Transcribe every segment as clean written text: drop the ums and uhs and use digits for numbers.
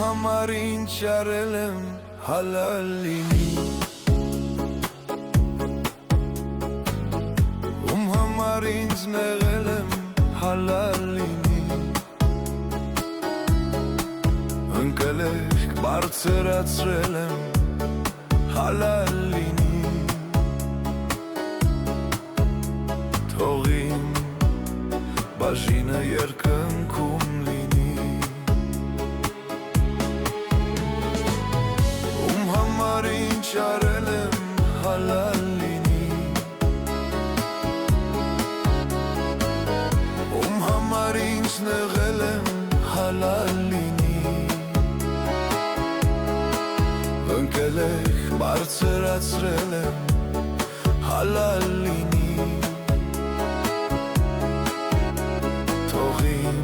համար ինչ արել եմ հալալ լինի Ում համար ինձ մեղել եմ հալալ լինի Ընկելեք բարձրացրել եմ հալալ լինի Թող իմ բաժինը երկնքում լինի Ում համար ինչ արել եմ հալալ լինի Ում համար ինչ նեղել եմ հալալ լինի Ընկելեք բարձրացրել եմ հալալ լինի Թող իմ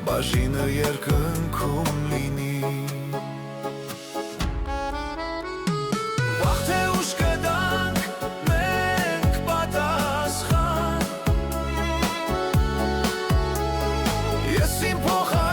բաժինը երկնքում լինի Վաղ թե ուշ կտանք մենք պատասխան Ես իմ փոխարեն